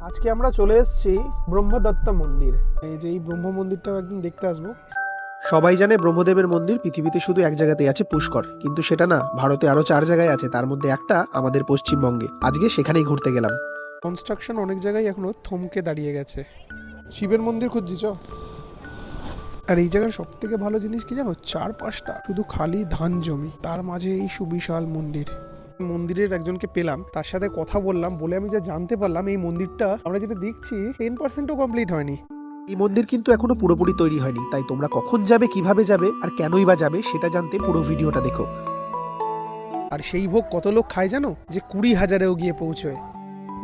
আজকে আমরা চলে এসেছি ব্রহ্মদত্ত মন্দির। এই যে এই ব্রহ্ম মন্দিরটাও একদিন দেখতে আসবো। সবাই জানে ব্রহ্মদেবের মন্দির পৃথিবীতে শুধু এক জায়গাতেই আছে, পুষ্কর। কিন্তু সেটা না, ভারতে আরো 4 জায়গায় আছে, তার মধ্যে একটা আমাদের পশ্চিমবঙ্গে। আজকে সেখানেই ঘুরতে গেলাম। কনস্ট্রাকশন অনেক জায়গায় এখনো থমকে দাঁড়িয়ে গেছে। শিবের মন্দির খুঁজছি চ। আর এই জায়গার সব থেকে ভালো জিনিস কি জানো, চারপাশটা শুধু খালি ধান জমি, তার মাঝে এই সুবিশাল মন্দির। মন্দিরের একজনকে পেলাম, তার সাথে কথা বললাম, বলে আমি যা জানতে পারলাম এই মন্দিরটা আমরা যেটা দেখছি 10%ও কমপ্লিট হয়নি। এই মন্দির কিন্তু এখনো পুরোপুরি তৈরি হয়নি, তাই তোমরা কখন যাবে, কিভাবে যাবে আর কেনই বা যাবে সেটা জানতে পুরো ভিডিওটা দেখো। আর সেই ভোগ কত লোক খায় জানো, যে 20,000-এও গিয়ে পৌঁছয়।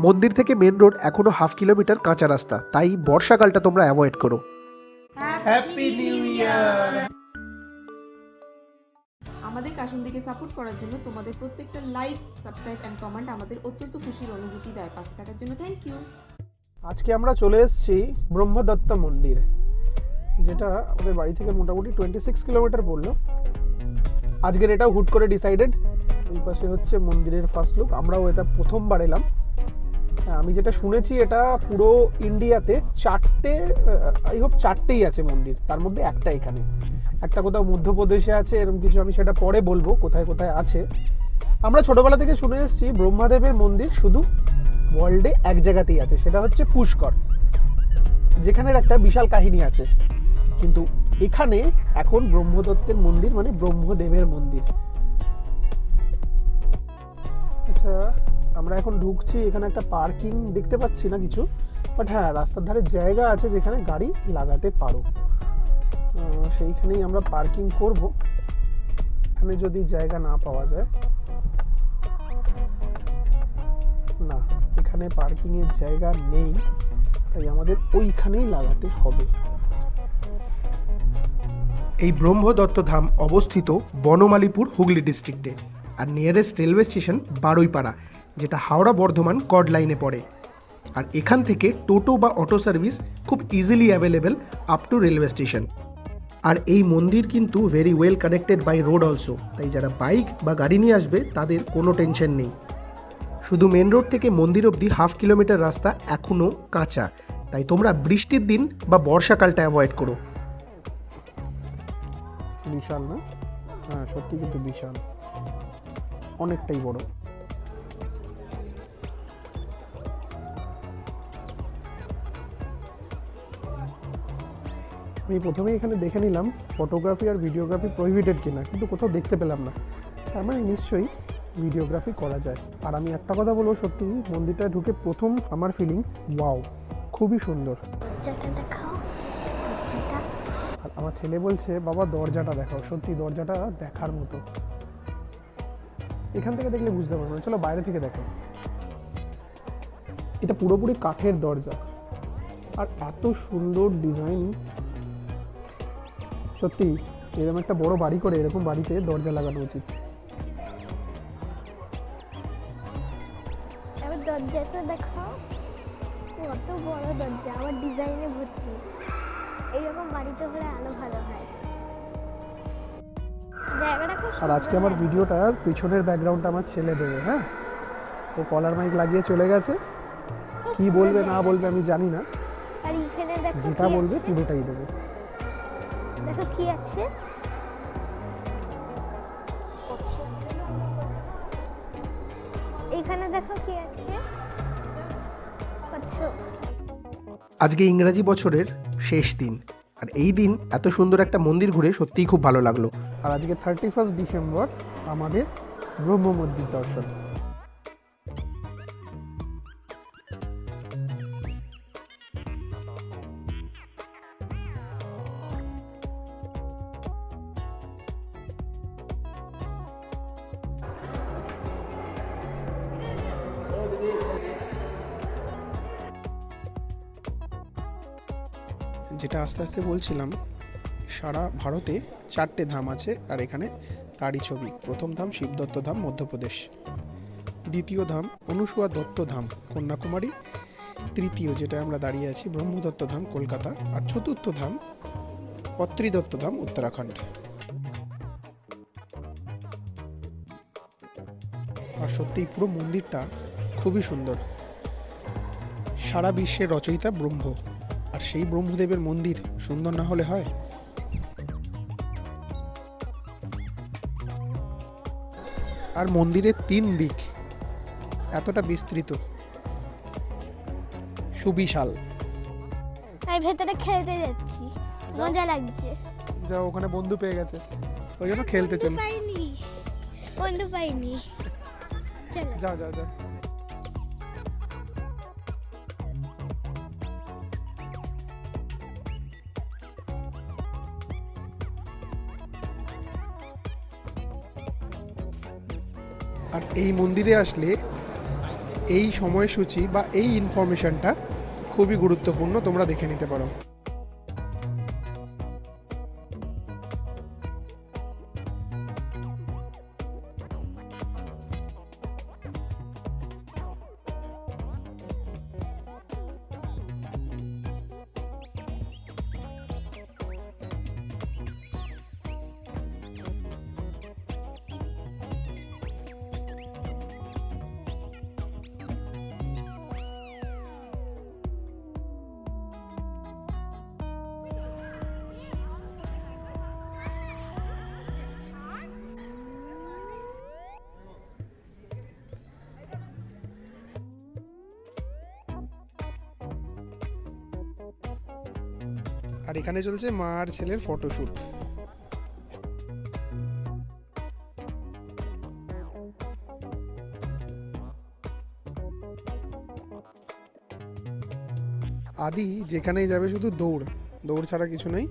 মন্দির থেকে মেন রোড এখনো 1/2 কিলোমিটার কাঁচা রাস্তা, তাই বর্ষাকালটা তোমরা অ্যাভয়েড করো। Happy new year. আমাদের কাশুন্দিকে সাপোর্ট করার জন্য তোমাদের প্রত্যেকটা লাইক, সাবস্ক্রাইব এন্ড কমেন্ট আমাদের অত্যন্ত খুশির অনুভূতি দেয়। পাশে থাকার জন্য থ্যাংক ইউ। আজকে আমরা চলে এসেছি ব্রহ্মদত্ত মন্দির, যেটা আমাদের বাড়ি থেকে মোটামুটি 26 কিলোমিটার পড়লো। আজকের এটাও হুট করে ডিসাইডেড। এই পাশে হচ্ছে মন্দিরের ফার্স্ট লুক। আমরাও এটা প্রথমবার এলাম। আমি যেটা শুনেছি এটা পুরো ইন্ডিয়াতে 4টেই আছে মন্দির, তার মধ্যে একটা এখানে, একটা কোথাও মধ্যপ্রদেশে আছে, এরকম কিছু। আমি সেটা পরে বলবো কোথায় কোথায় আছে। আমরা ছোটবেলা থেকে শুনে এসেছি ব্রহ্মাদেবের মন্দির শুধু ওয়ার্ল্ডে এক জায়গাতেই আছে, সেটা হচ্ছে পুষ্কর, যেখানের একটা বিশাল কাহিনী আছে। কিন্তু এখানে এখন ব্রহ্মদত্তের মন্দির মানে ব্রহ্মদেবের মন্দির। আচ্ছা, আমরা এখন ঢুকছি, এখানে একটা পার্কিং দেখতে পাচ্ছি না কিছু, বাট হ্যাঁ রাস্তার ধারে জায়গা আছে যেখানে গাড়ি লাগাতে পারো। সেইখানেই আমরা পার্কিং করব। এখানে যদি জায়গা না পাওয়া যায়, না এখানে পার্কিংয়ের জায়গা নেই, তাই আমাদের ওইখানেই লাগাতে হবে। এই ব্রহ্মদত্ত ধাম অবস্থিত বনমালীপুর, হুগলি ডিস্ট্রিক্টে। আর নিয়ারেস্ট রেলওয়ে স্টেশন বারুইপাড়া, যেটা হাওড়া বর্ধমান কর্ড লাইনে পড়ে। আর এখান থেকে টোটো বা অটো সার্ভিস খুব easily available up to railway station. আর এই মন্দির কিন্তু very well connected by road also, তাই যারা বাইক বা গাড়ি নিয়ে আসবে তাদের কোনো টেনশন নেই। শুধু মেন রোড থেকে মন্দির অবধি 1/2 কিলোমিটার রাস্তা এখনও কাঁচা, তাই তোমরা বৃষ্টির দিন বা বর্ষাকালটা অ্যাভয়েড করো। বিশাল না? হ্যাঁ সত্যি কিন্তু বিশাল, অনেকটাই বড়। আমি প্রথমেই এখানে দেখে নিলাম ফটোগ্রাফি আর ভিডিওগ্রাফি প্রহিবিটেড কিনা, কিন্তু কোথাও দেখতে পেলাম না। তার মানে নিশ্চয়ই ভিডিওগ্রাফি করা যায়। আর আমি একটা কথা বলবো, সত্যি মন্দিরটা ঢুকে প্রথম আমার ফিলিং ওয়াও, খুবই সুন্দর। আর আমার ছেলে বলছে বাবা দরজাটা দেখাও, সত্যি দরজাটা দেখার মতো। এখান থেকে দেখলে বুঝতে পারবো না, চলো বাইরে থেকে দেখো। এটা পুরোপুরি কাঠের দরজা, আর এত সুন্দর ডিজাইন। সত্যি এরকম একটা বড় বাড়ি করে এরকম বাড়িতে দরজা লাগানো উচিত। এবার দরজাটা দেখো, কত বড় দরজা, আবার ডিজাইনে ভর্তি। এইরকম বাড়িতে হলে আলো ভালো হয়। জায়গাটা খুব আর আজকে আমার ভিডিওটার পিছনের ব্যাকগ্রাউন্ডটা আমার ছেলে দেবে। হ্যাঁ, ও কলার মাইক লাগিয়ে চলে গেছে, কি বলবে না বলবে আমি জানি না, আর এখানে দেখো যেটা বলবে পুরোটাই দেবে। দেখো কি আছে, এখানে দেখো কি আছে। আচ্ছা, আজকে ইংরাজি বছরের শেষ দিন, আর এই দিন এত সুন্দর একটা মন্দির ঘুরে সত্যিই খুব ভালো লাগলো। আর আজকে 31 ডিসেম্বর আমাদের ব্রহ্ম মন্দির দর্শন। যেটা আস্তে আস্তে বলছিলাম, সারা ভারতে 4টে ধাম আছে, আর এখানে তারই ছবি। প্রথম ধাম শিবদত্ত ধাম মধ্যপ্রদেশ, দ্বিতীয় ধাম অনুসুয়া দত্ত ধাম কন্যাকুমারী, তৃতীয় যেটা আমরা দাঁড়িয়ে আছি ব্রহ্মদত্ত ধাম কলকাতা, আর চতুর্থ ধাম অত্রি দত্ত ধাম উত্তরাখণ্ড। আর সত্যিই পুরো মন্দিরটা খুবই সুন্দর। সারা বিশ্বের রচয়িতা ব্রহ্ম, আর সেই ব্রহ্মদেবের মন্দির সুন্দর না হলে হয়? আর মন্দিরের 3 দিক এতটা বিস্তৃত, সুবিশাল। আমি ভেতরে খেলতে যাচ্ছি, মজা লাগছে। যা, ওখানে বন্ধু পেয়ে গেছে, ওই জন্য খেলতে চল। বন্ধু পাইনি, চলো। যা যা যা। আর এই মন্দিরে আসলে এই সময়সূচি বা এই ইনফরমেশনটা খুবই গুরুত্বপূর্ণ, তোমরা দেখে নিতে পারো। আর এখানে চলছে মা আর ছেলের ফটোশুট। আদি যেখানেই যাবে শুধু দৌড়, দৌড় ছাড়া কিছু নেই।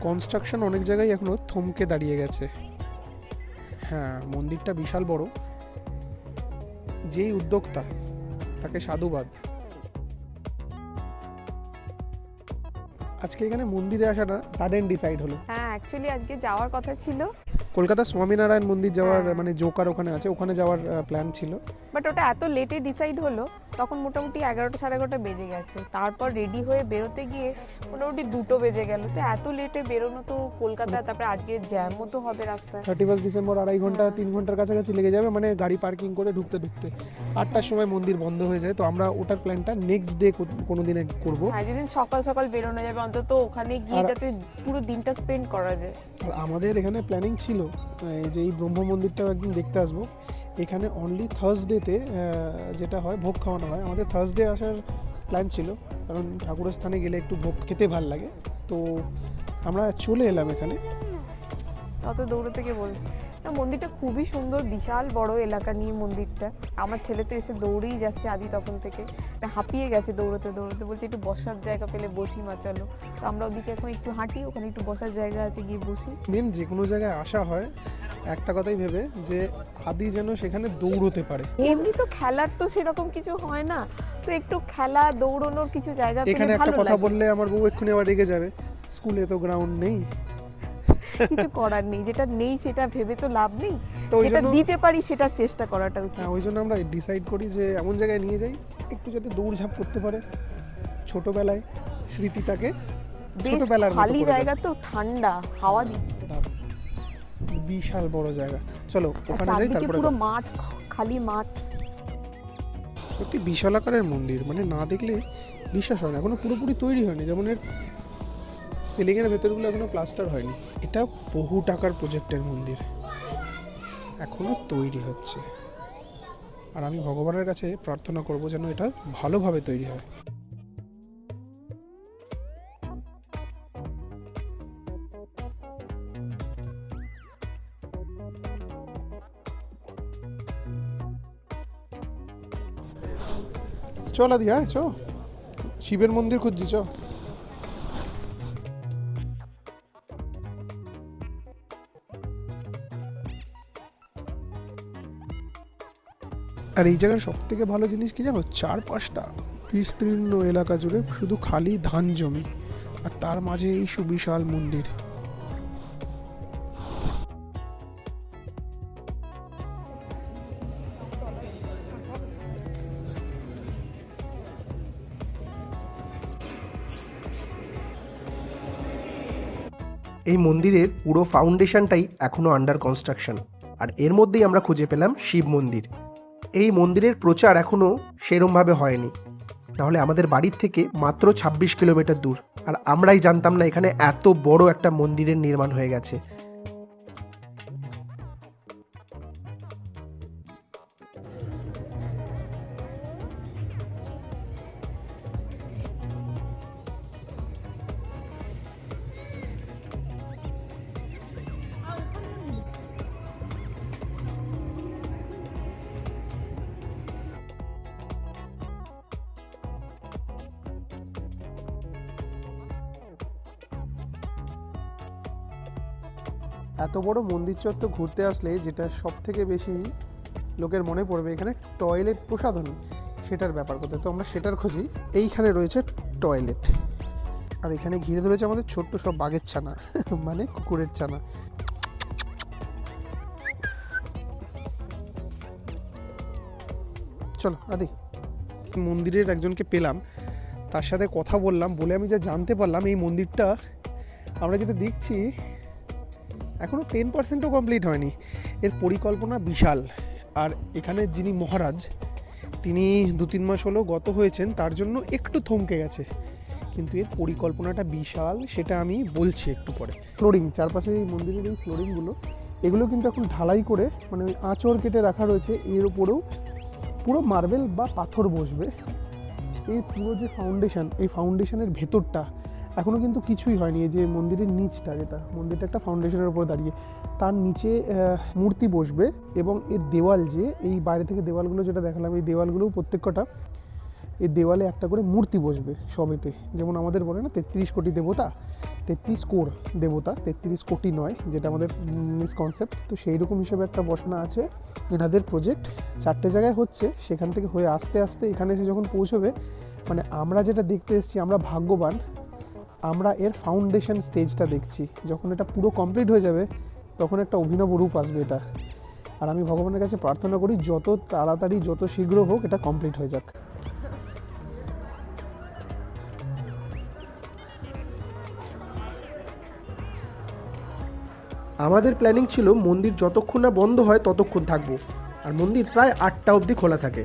কনস্ট্রাকশন অনেক জায়গায় এখনো থমকে দাঁড়িয়ে গেছে। হ্যাঁ, মন্দিরটা বিশাল বড়, যেই উদ্যোক্তা তাকে সাধুবাদ। আজকে এখানে মন্দিরে আসাটা সাডেন ডিসাইড হলো। হ্যাঁ, অ্যাকচুয়ালি আজকে যাওয়ার কথা ছিল, কলকাতা স্বামীনারায়ণ মন্দির যাওয়ার, মানে জোকার ওখানে আছে, ওখানে যাওয়ার প্ল্যান ছিল। বাট ওটা এত লেটে ডিসাইড হলো, তখন মোটামুটি 11টা সাড়ে 11টা বেজে গেছে। তারপর রেডি হয়ে বেরোতে গিয়ে মোটামুটি 2টো বেজে গেল। তো এত লেটে বেরোনো তো কলকাতায়, তারপরে আজকে জ্যামও তো হবে রাস্তায়। 31 ডিসেম্বর 2.5 ঘন্টা 3 ঘন্টার কাছাকাছি লেগে যাবে, মানে গাড়ি পার্কিং করে ঢুকতে ঢুকতে 8টার সময় মন্দির বন্ধ হয়ে যায়। তো আমরা ওটার প্ল্যানটা নেক্সট ডে কোনো দিনে করব। হ্যাঁ, যেদিন সকাল সকাল বেরোনো যাবে, অন্তত ওখানে গিয়ে যাতে পুরো দিনটা স্পেন্ড করা যায়। আর আমাদের এখানে প্ল্যানিং ছিল যে এই ব্রহ্ম মন্দিরটাও একদিন দেখতে আসবো। এখানে অনলি থার্সডেতে যেটা হয় ভোগ খাওয়ানো হয়, আমাদের থার্সডে আসার প্ল্যান ছিল, কারণ ঠাকুরের স্থানে গেলে একটু ভোগ খেতে ভাল লাগে। তো আমরা চলে এলাম এখানে। তত দৌড়তে গিয়ে বলছি না, মন্দিরটা খুবই সুন্দর, বিশাল বড় এলাকা নিয়ে মন্দিরটা। আমার ছেলে তো এসে দৌড়েই যাচ্ছে আদি তখন থেকে, হাঁপিয়ে গেছে দৌড়তে দৌড়তে, বলছে একটু বসার জায়গা পেলে বসি মা, চলো। তো আমরা ওদিকে এখন একটু হাঁটি, ওখানে একটু বসার জায়গা আছে, গিয়ে বসি। মেন যে কোনো জায়গায় আসা হয় একটা কথাই ভেবে যে আদি যেন সেখানে দৌড়তে পারে। এমনি তো খেলার তো সেরকম কিছু হয় না, তো একটু খেলা দৌড়ানোর কিছু জায়গা পেলে এখানে একটা ভালো কথা লাগে। বললে আমার বউ এক্ষুনি আবার রেগে যাবে, স্কুলে তো গ্রাউন্ড নেই। কিছু করার নেই, যেটা নেই সেটা ভেবে তো লাভ নেই, তো ওই যেটা জন্য- দিতে পারি সেটা চেষ্টা করাটা উচিত। হ্যাঁ, ওই জন্য আমরা ডিসাইড করি যে এমন জায়গায় নিয়ে যাই একটু যাতে দৌড়ঝাঁপ করতে পারে, ছোটবেলায় স্মৃতিটাকে বেশ ছোটবেলার মতো খালি করে জায়গা তো, ঠান্ডা হাওয়া দিচ্ছে, দেয়। বিশাল বড় জায়গা, চলো ওখানে যাই। চারদিকে তারপরে পুরো মাঠ, খালি মাঠ। সত্যি বিশাল আকারের মন্দির, মানে না দেখলে বিশ্বাস হয় না, এখনো পুরোপুরি তৈরি হয়নি। যেমন এর সিলিংয়ের ভেতরগুলো এখনো প্লাস্টার হয়নি। এটা বহু টাকার প্রজেক্টের মন্দির, এখনো তৈরি হচ্ছে। আর আমি ভগবানের কাছে প্রার্থনা করব যেন এটা ভালোভাবে তৈরি হয়। চল আদি, হ্যাঁ চ, শিবের মন্দির খুঁজছি, চ। আর এই জায়গার সব থেকে ভালো জিনিস কি জানো, 4-5টা বিস্তীর্ণ এলাকা জুড়ে শুধু খালি ধান জমি, আর তার মাঝে এই সুবিশাল মন্দির। এই মন্দিরের পুরো ফাউন্ডেশনটাই এখনও আন্ডার কনস্ট্রাকশন, আর এর মধ্যেই আমরা খুঁজে পেলাম শিব মন্দির। এই মন্দিরের প্রচার এখনও সেরমভাবে হয়নি, নাহলে আমাদের বাড়ির থেকে মাত্র 26 কিলোমিটার দূর, আর আমরাই জানতাম না এখানে এত বড় একটা মন্দিরের নির্মাণ হয়ে গেছে। এত বড় মন্দির চত্বর ঘুরতে আসলে যেটা সব থেকে বেশি লোকের মনে পড়বে এখানে টয়লেট প্রসাধনী, সেটার ব্যাপার কোথায়, তো আমরা সেটার খুঁজি। এইখানে রয়েছে টয়লেট, আর এখানে ঘিরে ধরেছে আমাদের ছোট্ট সব বাঘের ছানা মানে কুকুরের ছানা। চলো আদি, মন্দিরের একজনকে পেলাম, তার সাথে কথা বললাম, বলে আমি যা জানতে পারলাম এই মন্দিরটা আমরা যেটা দেখছি এখনও 10%ও কমপ্লিট হয়নি। এর পরিকল্পনা বিশাল, আর এখানে যিনি মহারাজ তিনি 2-3 মাস হলো গত হয়েছেন, তার জন্য একটু থমকে গেছে, কিন্তু এর পরিকল্পনাটা বিশাল, সেটা আমি বলছি একটু পরে। ফ্লোরিং, চারপাশে এই মন্দিরের এই ফ্লোরিংগুলো, এগুলো কিন্তু এখন ঢালাই করে মানে ওই আঁচড় কেটে রাখা রয়েছে, এর উপরেও পুরো মার্বেল বা পাথর বসবে। এই পুরো যে ফাউন্ডেশন, এই ফাউন্ডেশনের ভেতরটা এখনও কিন্তু কিছুই হয়নি। এই যে মন্দিরের নিচটা, যেটা মন্দিরটা একটা ফাউন্ডেশনের উপর দাঁড়িয়ে, তার নিচে মূর্তি বসবে, এবং এর দেওয়াল, যে এই বাইরে থেকে দেওয়ালগুলো যেটা দেখালাম, এই দেওয়ালগুলোও প্রত্যেকটা এই দেওয়ালে একটা করে মূর্তি বসবে সবেতে। যেমন আমাদের বলে না 33 কোটি দেবতা, 33 কোর দেবতা, 33 কোটি নয়, যেটা আমাদের মিসকনসেপ্ট, তো সেই রকম হিসেবে একটা বসানো আছে। এনাদের প্রজেক্ট 4টে জায়গায় হচ্ছে, সেখান থেকে হয়ে আস্তে আস্তে এখানে এসে যখন পৌঁছবে, মানে আমরা যেটা দেখতে এসেছি, আমরা ভাগ্যবান, আমরা এর ফাউন্ডেশন স্টেজটা দেখছি। যখন এটা পুরো কমপ্লিট হয়ে যাবে তখন একটা অভিনব রূপ আসবে এটা, আর আমি ভগবানের কাছে প্রার্থনা করি যত তাড়াতাড়ি যত শীঘ্র হোক এটা কমপ্লিট হয়ে যাক। আমাদের প্ল্যানিং ছিল মন্দির যতক্ষণ না বন্ধ হয় ততক্ষণ থাকবো, আর মন্দির প্রায় 8টা অবধি খোলা থাকে,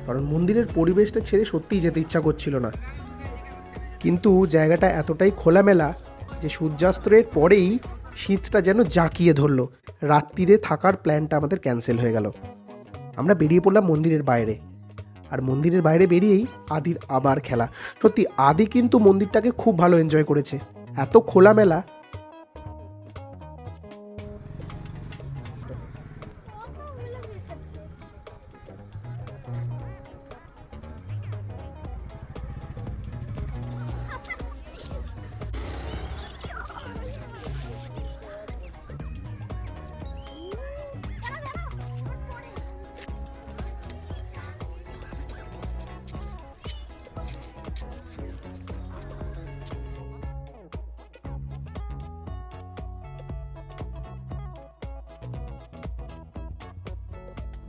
কারণ মন্দিরের পরিবেশটা ছেড়ে সত্যিই যেতে ইচ্ছা করছিল না। কিন্তু জায়গাটা এতটাই খোলামেলা যে সূর্যাস্তের পরেই শীতটা যেন জাঁকিয়ে ধরলো, রাত্রিরে থাকার প্ল্যানটা আমাদের ক্যান্সেল হয়ে গেল। আমরা বেরিয়ে পড়লাম মন্দিরের বাইরে, আর মন্দিরের বাইরে বেরিয়েই আদির আবার খেলা। সত্যি আদি কিন্তু মন্দিরটাকে খুব ভালো এনজয় করেছে, এত খোলামেলা।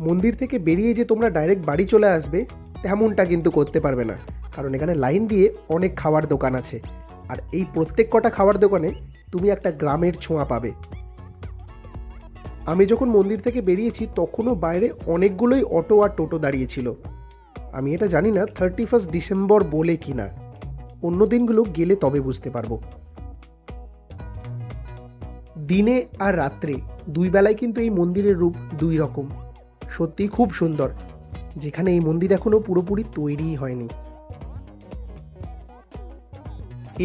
মন্দির থেকে বেরিয়ে যে তোমরা ডাইরেক্ট বাড়ি চলে আসবে তেমনটা কিন্তু করতে পারবে না, কারণ এখানে লাইন দিয়ে অনেক খাবার দোকান আছে, আর এই প্রত্যেক কটা খাবার দোকানে তুমি একটা গ্রামের ছোঁয়া পাবে। আমি যখন মন্দির থেকে বেরিয়েছি তখনও বাইরে অনেকগুলোই অটো আর টোটো দাঁড়িয়েছিল। আমি এটা জানি না 31 ডিসেম্বর বলে কি না, অন্য দিনগুলো গেলে তবে বুঝতে পারবো। দিনে আর রাত্রে দুই বেলায় কিন্তু এই মন্দিরের রূপ দুই রকম, সত্যি খুব সুন্দর, যেখানে এই মন্দির এখনো পুরোপুরি তৈরিই হয়নি।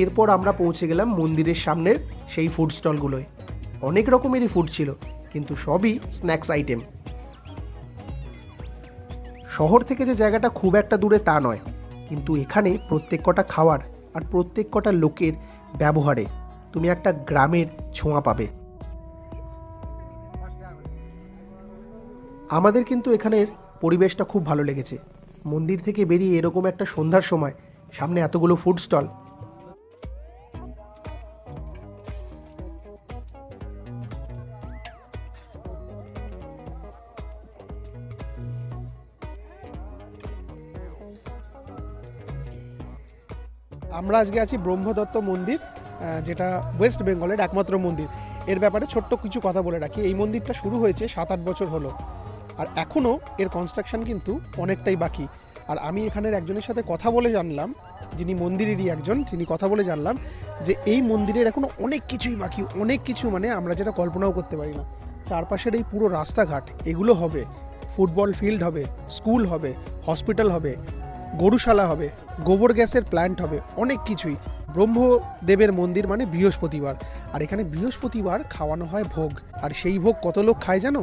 এরপর আমরা পৌঁছে গেলাম মন্দিরের সামনের সেই ফুড স্টলগুলোয়। অনেক রকমেরই ফুড ছিল, কিন্তু সবই স্ন্যাক্স আইটেম। শহর থেকে যে জায়গাটা খুব একটা দূরে তা নয়, কিন্তু এখানে প্রত্যেক কটা খাওয়ার আর প্রত্যেক কটা লোকের ব্যবহারে তুমি একটা গ্রামের ছোঁয়া পাবে। আমাদের কিন্তু এখানের পরিবেশটা খুব ভালো লেগেছে। মন্দির থেকে বেরিয়ে এরকম একটা সন্ধ্যার সময় সামনে এতগুলো ফুড স্টল, আমরা আজকে আছি ব্রহ্মদত্ত মন্দির, যেটা ওয়েস্ট বেঙ্গলের একমাত্র মন্দির। এর ব্যাপারে ছোট্ট কিছু কথা বলে রাখি, এই মন্দিরটা শুরু হয়েছে 7-8 বছর হলো, আর এখনও এর কনস্ট্রাকশন কিন্তু অনেকটাই বাকি। আর আমি এখানের একজনের সাথে কথা বলে জানলাম, যিনি মন্দিরেরই একজন, তিনি কথা বলে জানলাম যে এই মন্দিরের এখনও অনেক কিছুই বাকি, অনেক কিছু মানে আমরা যেটা কল্পনাও করতে পারি না। চারপাশের এই পুরো রাস্তাঘাট এগুলো হবে, ফুটবল ফিল্ড হবে, স্কুল হবে, হসপিটাল হবে, গরুশালা হবে, গোবর গ্যাসের প্ল্যান্ট হবে, অনেক কিছুই। ব্রহ্মদেবের মন্দির মানে বৃহস্পতিবার, আর এখানে বৃহস্পতিবার খাওয়ানো হয় ভোগ। আর সেই ভোগ কত লোক খায় জানো?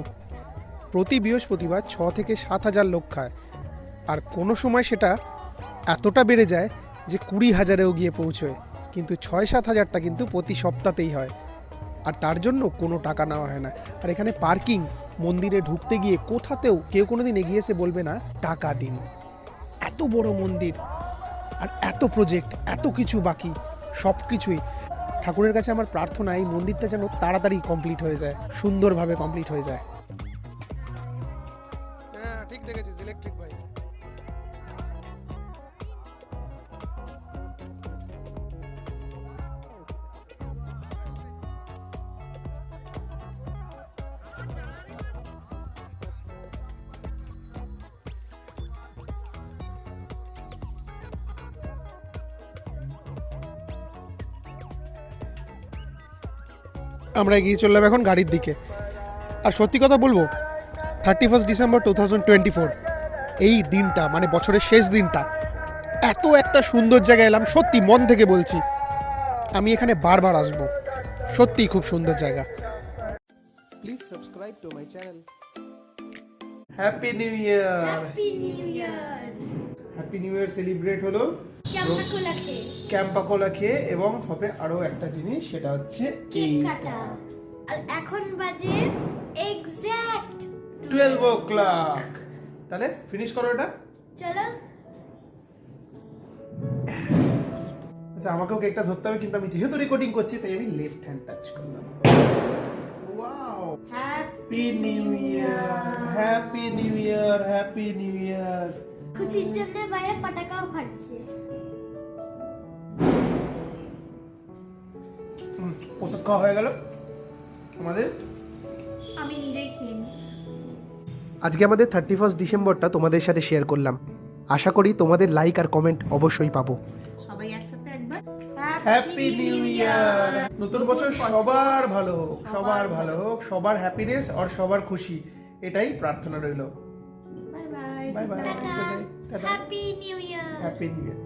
প্রতি বৃহস্পতিবার 6 থেকে 7 হাজার লোক খায়। আর কোনো সময় সেটা এতটা বেড়ে যায় যে 20,000-এও গিয়ে পৌঁছয়, কিন্তু 6-7 হাজারটা কিন্তু প্রতি সপ্তাহতেই হয়। আর তার জন্য কোনো টাকা নেওয়া হয় না। আর এখানে পার্কিং, মন্দিরে ঢুকতে গিয়ে কোথাতেও কেউ কোনোদিন এগিয়ে এসে বলবে না টাকা দিন। এত বড় মন্দির আর এত প্রজেক্ট, এত কিছু বাকি, সব কিছুই ঠাকুরের কাছে আমার প্রার্থনা এই মন্দিরটা যেন তাড়াতাড়ি কমপ্লিট হয়ে যায়, সুন্দরভাবে কমপ্লিট হয়ে যায়। হ্যাঁ ঠিক দেখেছিস, ইলেকট্রিক বাইক। আমরা এগিয়ে চললাম এখন গাড়ির দিকে। আর সত্যি কথা বলবো, 31 ডিসেম্বর 2024 এই দিনটা মানে বছরের শেষ দিনটা, এত একটা সুন্দর জায়গায় এলাম, সত্যি মন থেকে বলছি আমি এখানে বারবার আসবো, সত্যি খুব সুন্দর জায়গা। Please subscribe to my channel. Happy new year. Happy new year. Happy new year celebrate হলো ক্যাম্পাকোলা খেয়ে ক্যাম্পাকোলা খেয়ে, এবং হবে আরো একটা জিনিস, সেটা হচ্ছে কেক কাটা। আর এখন বাজে এক্স্যাক্ট 12 o'clock। তাহলে ফিনিশ করো এটা। চলো। আচ্ছা আমাকেও কেকটা ধরতে হবে, কিন্তু আমি যেহেতু রেকর্ডিং করছি তাই আমি লেফট হ্যান্ড টাচ করলাম। Wow, happy new year, happy new year, happy new year. খুশির জন্য বাইরে পটাকাও ফাটছে। পোশাক খাওয়া হয়ে গেল আমাদের। আমি নিজেই খেয়ে নিই। আজকে আমাদের 31 ডিসেম্বরটা তোমাদের সাথে শেয়ার করলাম। আশা করি তোমাদের লাইক আর কমেন্ট অবশ্যই পাবো। সবাই একসাথে একবার হ্যাপি নিউ ইয়ার। নতুন বছর সবার ভালো হোক, সবার ভালো হোক, সবার হ্যাপিনেস আর সবার খুশি, এটাই প্রার্থনা রইল। Bye bye. Bye bye. Tata. Happy new year. Happy new year.